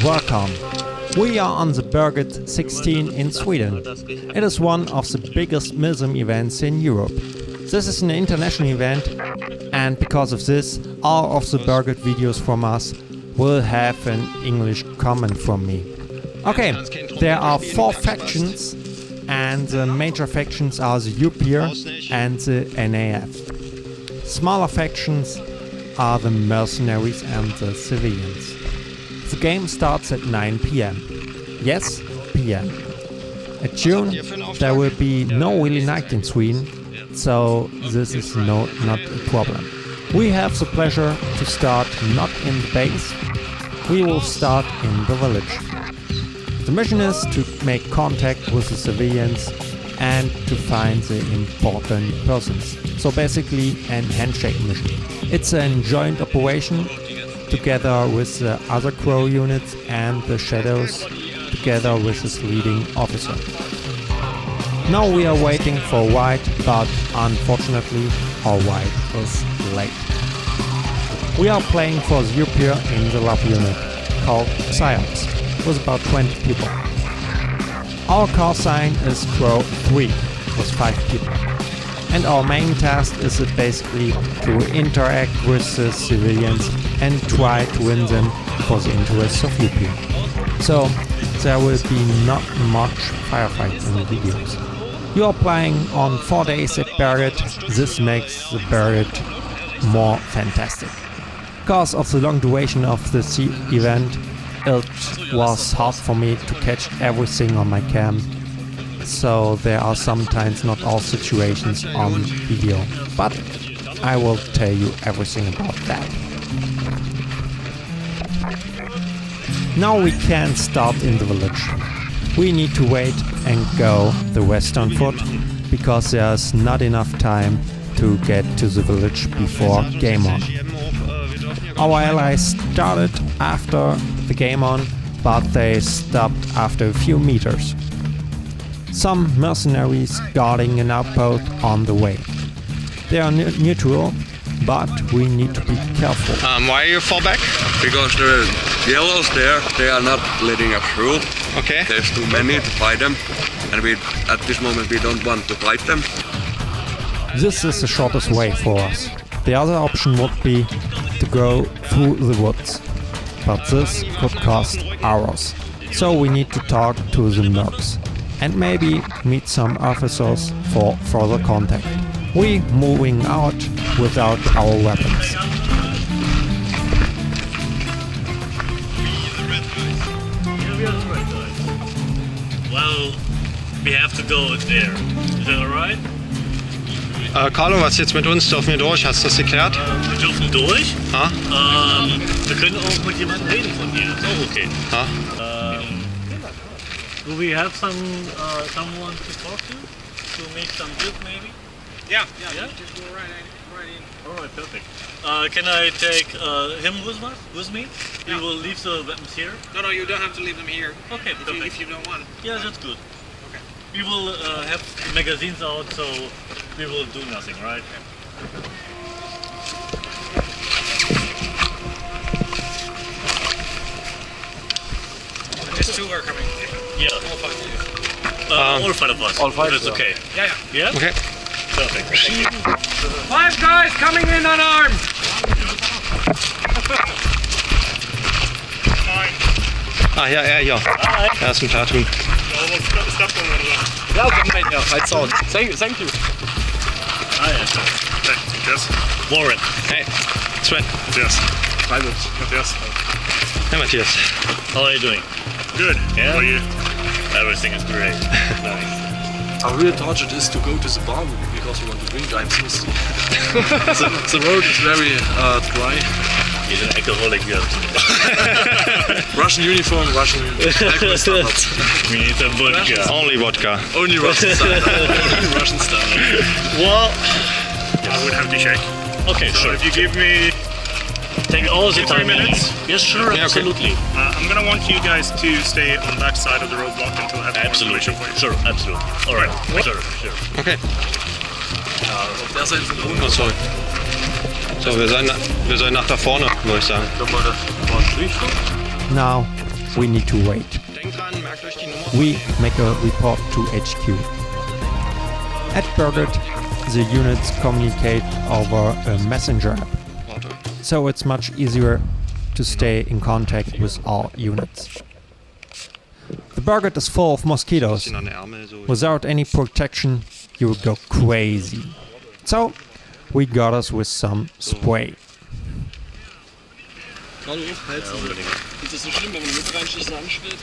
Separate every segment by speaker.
Speaker 1: welcome! We are on the Berget 16 in Sweden. It is one of the biggest MilSim events in Europe. This is an international event, and because of this, all of the Berget videos from us will have an English comment from me. Okay, there are 4 factions, and the major factions are the UPIR and the NAF. Smaller factions are the mercenaries and the civilians. The game starts at 9 PM. Yes, PM. At June there will be no really night in Sweden, so this is not a problem. We have the pleasure to start not in the base, we will start in the village. The mission is to make contact with the civilians and to find the important persons. So basically an handshake mission. It's a joint operation together with the other CROWS units and the Shadows together with its leading officer. Now we are waiting for white, but unfortunately our white is late. We are playing for the UPIR in the LARP Unit called PsyOps with about 20 people. Our callsign is CROWS 3 with 5 people. And our main task is basically to interact with the civilians and try to win them for the interests of UPIR. So there will be not much firefights in the videos. You are playing on 4 days at Berget. This makes the Berget more fantastic. Because of the long duration of the event, it was hard for me to catch everything on my cam. So there are sometimes not all situations on video, but I will tell you everything about that. Now we can start in the village. We need to wait and go the western foot, because there's not enough time to get to the village before game on. Our allies started after the game on, but they stopped after a few meters. Some mercenaries guarding an outpost on the way. They are neutral, but we need to be careful.
Speaker 2: Why you fall back?
Speaker 3: Because the yellows there, they are not letting us through.
Speaker 2: Okay.
Speaker 3: There's too many to fight them, and at this moment we don't want to fight them.
Speaker 1: This is the shortest way for us. The other option would be to go through the woods, but this could cost hours. So we need to talk to the mercs and maybe meet some officers for further contact. We moving out without our weapons.
Speaker 4: Well, we have to go there. Is that alright?
Speaker 2: Carlo, was jetzt mit uns? Dürfen wir durch? Hast du das geklärt?
Speaker 4: Wir dürfen durch.
Speaker 2: Ha?
Speaker 4: Wir können auch mit jemandem reden von dir. Ist auch okay.
Speaker 2: Ha?
Speaker 4: Do we have someone to talk to make some deals maybe?
Speaker 5: Yeah?
Speaker 4: Just go right in. Alright, perfect. Can I take him with me?
Speaker 5: Yeah.
Speaker 4: We will leave the weapons here.
Speaker 5: No, you don't have to leave them here.
Speaker 4: Okay, perfect.
Speaker 5: If you don't want.
Speaker 4: Yeah, that's good.
Speaker 5: Okay.
Speaker 4: We will have magazines out, so we will do nothing, right?
Speaker 5: Just 2 are coming.
Speaker 4: Yeah.
Speaker 5: All 5 of you.
Speaker 4: All 5 of us.
Speaker 2: all 5,
Speaker 4: That's
Speaker 2: yeah.
Speaker 4: okay.
Speaker 5: Yeah.
Speaker 4: Yeah?
Speaker 2: Okay.
Speaker 4: Perfect.
Speaker 5: 5 guys coming in unarmed!
Speaker 2: Ja, er hier. Er ist ein Platoon.
Speaker 5: Yeah, I saw it. Thank you.
Speaker 4: Ah, yeah, sure.
Speaker 5: Yes.
Speaker 4: Warren.
Speaker 2: Hey, Sven.
Speaker 5: Yes. Yes.
Speaker 2: Hey, Matthias.
Speaker 4: How are you doing?
Speaker 5: Good.
Speaker 4: Yeah?
Speaker 5: How are you?
Speaker 4: Everything is great. Nice.
Speaker 6: Our real target is to go to the bar because we want to drink. I'm thirsty. the road is very dry.
Speaker 4: He's an alcoholic, yes.
Speaker 6: Russian uniform, Russian alcohol standards.
Speaker 4: We need some vodka.
Speaker 2: Only vodka.
Speaker 6: Only Russian style. Only Russian style.
Speaker 4: Well,
Speaker 5: I would have to check.
Speaker 4: okay,
Speaker 5: So
Speaker 4: sure.
Speaker 5: if you give me,
Speaker 4: Take all the
Speaker 5: 3
Speaker 4: time.
Speaker 5: minutes.
Speaker 4: Yes, sure,
Speaker 2: Yeah, okay.
Speaker 4: absolutely.
Speaker 5: I'm gonna want you guys to stay on that side of the roadblock until I have more
Speaker 4: Absolutely.
Speaker 5: information for you.
Speaker 4: Sure, absolutely. Alright. Sure.
Speaker 2: Okay.
Speaker 6: Auf der Seite sind
Speaker 2: Oh, sorry. So, wir sollen nach da vorne, würde ich sagen.
Speaker 6: nochmal da vorne durchfahren.
Speaker 1: Now we need to wait.
Speaker 2: Denkt dran, merkt euch die Nummer.
Speaker 1: We make a report to HQ. At Berget, the units communicate over a messenger app,
Speaker 2: Warte.
Speaker 1: so it's much easier to stay in contact with all units. The Berget is full of mosquitoes.
Speaker 2: Bisschen an den Ärmel so.
Speaker 1: Without any protection, you will go crazy. So, we got us with some spray.
Speaker 6: Hallo, Hals. Ist das so schlimm, wenn man mit reinschießt und anschwillt?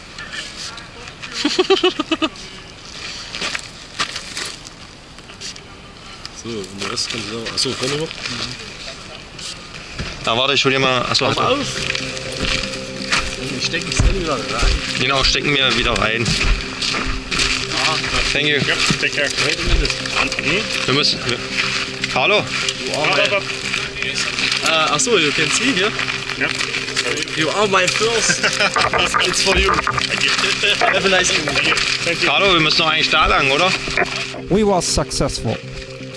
Speaker 6: So, und der Rest kommt selber. Achso, vorne noch?
Speaker 2: Da warte, ich hol dir mal. Achso,
Speaker 6: Auf! Ich stecke es dann wieder rein.
Speaker 2: Genau, stecken wir wieder rein. Thank you.
Speaker 5: Yep, take care.
Speaker 2: Wir müssen. Carlo?
Speaker 6: Achso, you can see here.
Speaker 5: Yep.
Speaker 6: You are my first. It's for you. Have a nice evening.
Speaker 5: Thank you.
Speaker 2: Carlo, wir müssen doch eigentlich da lang, oder?
Speaker 1: We was successful.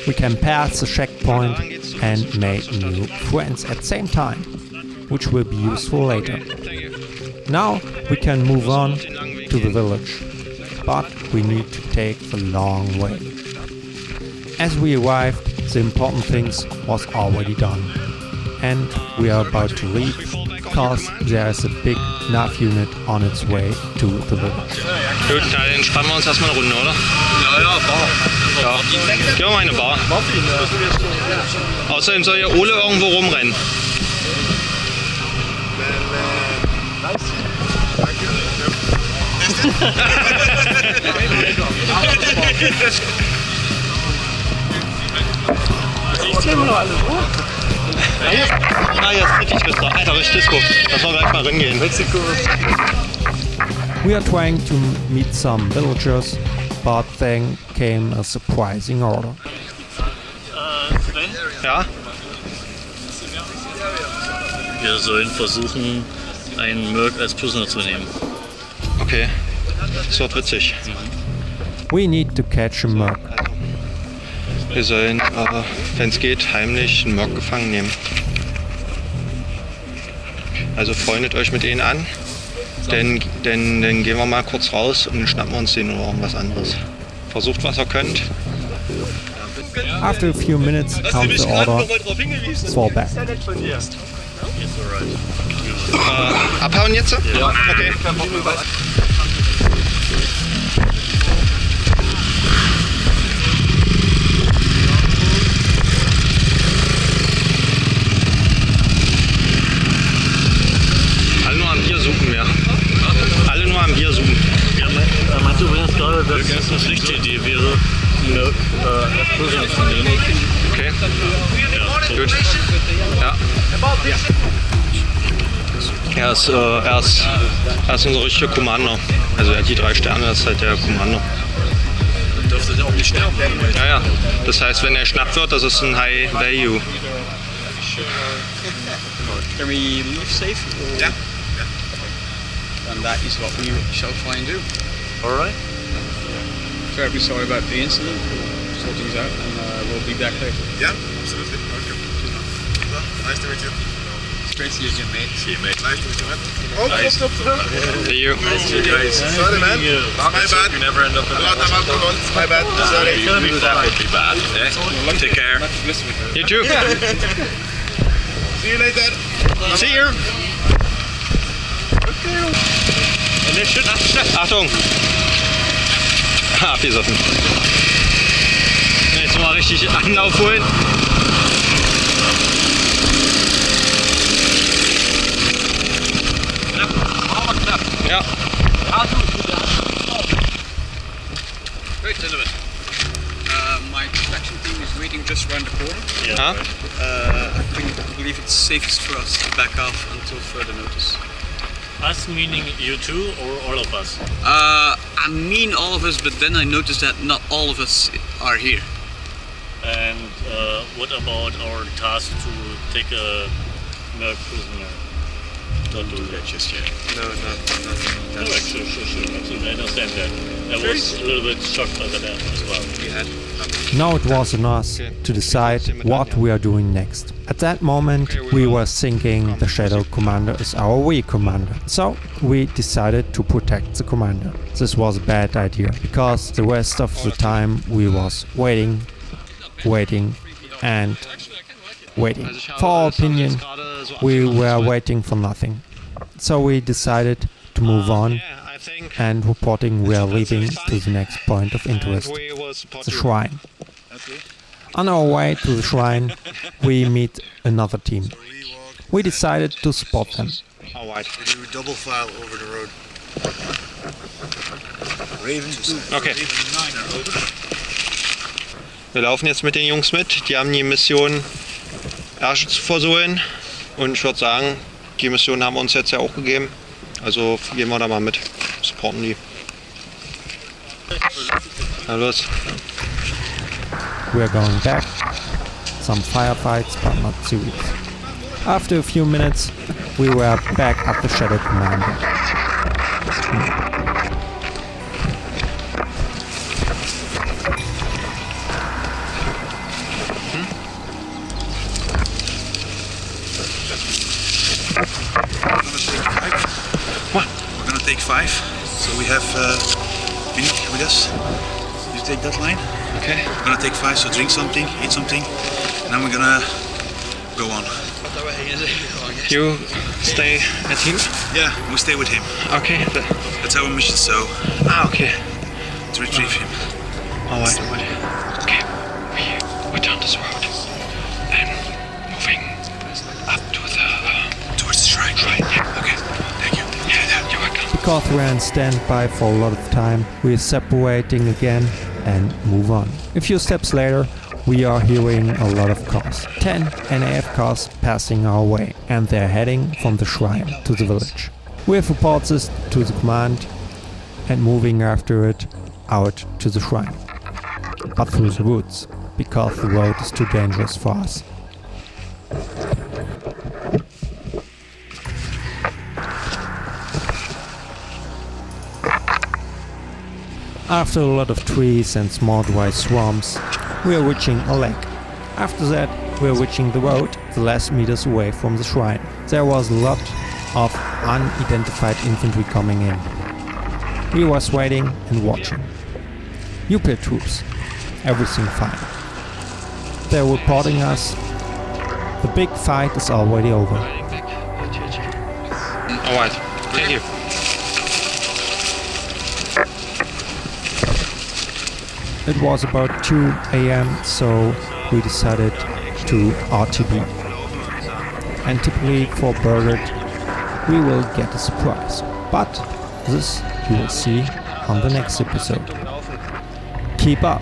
Speaker 1: We can pass the checkpoint and made new friends at same time, which will be useful later. Now we can move on to the village, but we need to take the long way. As we arrived, the important things was already done, and we are about to leave because there is a big nav unit on its way to the village.
Speaker 2: Gut, dann entspannen wir uns erstmal eine Runde, oder?
Speaker 6: Ja, Bar.
Speaker 2: Ja. Gehen wir mal in eine Bar. Außerdem soll hier Ole irgendwo rumrennen. Ah, jetzt richtig bist du. Alter, richtig Disco. Lass mal gleich mal reingehen.
Speaker 1: We are trying to meet some villagers, but then came a surprising order.
Speaker 4: Sven,
Speaker 2: Ja?
Speaker 4: wir sollen versuchen, einen Merc als Prisoner zu nehmen.
Speaker 2: Okay. Das wird witzig.
Speaker 1: We need to catch a merc.
Speaker 2: Wir sollen, wenn es geht, heimlich einen Merc gefangen nehmen. Also freundet euch mit denen an. Dann gehen wir mal kurz raus und dann schnappen wir uns den oder irgendwas anderes. Versucht, was ihr könnt.
Speaker 1: After a few minutes comes the order, fall back.
Speaker 2: Abhauen jetzt? Ja. Okay. Alle nur am Bier suchen wir. Alle nur am Bier suchen.
Speaker 4: Ja, meinst du übrigens gerade, dass es eine schlechte Idee wäre, Merc als Prisoner zu nehmen?
Speaker 2: Okay. Gut. Ja. Er ist unser richtiger Commander. Also er hat die 3 Sterne, das ist halt der Commander.
Speaker 6: Dürfte der auch nicht sterben.
Speaker 2: Ja, ja. Das heißt, wenn er schnappt wird, das ist ein High Value.
Speaker 7: Can we leave safe?
Speaker 6: Yeah.
Speaker 7: And that is what we shall try and do.
Speaker 4: Alright.
Speaker 7: Terribly sorry about the incident. We'll sort things out and we'll be back later.
Speaker 6: Yeah, absolutely. Welcome. Nice to meet you.
Speaker 7: It's great to see you again, mate.
Speaker 4: See you, mate.
Speaker 6: Nice to meet you, man. Oh,
Speaker 4: Nice.
Speaker 6: stop.
Speaker 2: See you.
Speaker 6: Nice to meet you guys. Sorry, man. My bad.
Speaker 5: You never end up in
Speaker 6: A lot of alcohol. My bad. Sorry.
Speaker 5: That would be bad. Take care.
Speaker 2: You too.
Speaker 6: See you later.
Speaker 2: See you. Achtung! Abgesoffen. Jetzt mal richtig Anlauf holen. Ja.
Speaker 7: Great, gentlemen. My inspection team is waiting just around the corner.
Speaker 2: Ja.
Speaker 7: I believe it's safest for us to back off until further notice.
Speaker 4: Us meaning you two or all of us?
Speaker 7: I mean all of us, but then I noticed that not all of us are here.
Speaker 4: And what about our task to take a Merc prisoner?
Speaker 7: Don't do that just yet.
Speaker 6: No,
Speaker 4: No, actually, sure. Absolutely, I understand that. I was a little bit shocked by that as well.
Speaker 1: Now it was on us to decide what we are doing next. At that moment we were thinking the Shadow Commander is our real commander, so we decided to protect the commander. This was a bad idea, because the rest of the time we was waiting and waiting. For our opinion, we were waiting for nothing. So we decided to move on and reporting we are leaving to the next point of interest, the shrine. On our way to the shrine, we meet another team. We decided to spot them.
Speaker 2: Alright.
Speaker 8: We do double file over the road.
Speaker 2: Okay. Wir laufen jetzt mit den Jungs mit. Die haben die Mission, Ärsche zu versohlen. Und ich würde sagen, die Mission haben wir uns jetzt ja auch gegeben. Also gehen wir da mal mit. Supporten die. Na los.
Speaker 1: We are going back. Some firefights, but not serious. After a few minutes, we were back at the Shadow Commander.
Speaker 8: We're gonna take 5. So we have Vinny with us. You take that line.
Speaker 2: Okay.
Speaker 8: We're gonna take 5, so drink something, eat something, and then we're gonna go on.
Speaker 2: You stay at him?
Speaker 8: Yeah, we stay with him.
Speaker 2: Okay.
Speaker 8: That's our mission, so
Speaker 2: Okay.
Speaker 8: to retrieve him.
Speaker 2: Alright. Okay. We down this road and moving up to
Speaker 8: Towards the shrine.
Speaker 2: yeah.
Speaker 8: Okay, thank you.
Speaker 2: Yeah, you're welcome.
Speaker 1: Because we are on standby for a lot of time, we are separating again and move on. A few steps later, we are hearing a lot of cars. 10 NAF cars passing our way, and they're heading from the shrine to the village. We have reported this to the command and moving after it out to the shrine. But through the woods, because the road is too dangerous for us. After a lot of trees and small dry swamps, we are reaching a lake. After that, we are reaching the road the last meters away from the shrine. There was a lot of unidentified infantry coming in. We was waiting and watching. UPIR troops, everything fine. They're reporting us. The big fight is already over.
Speaker 2: Alright. Thank you.
Speaker 1: It was about 2 AM, so we decided to RTB. And typically for Berget, we will get a surprise. But this you will see on the next episode. Keep up!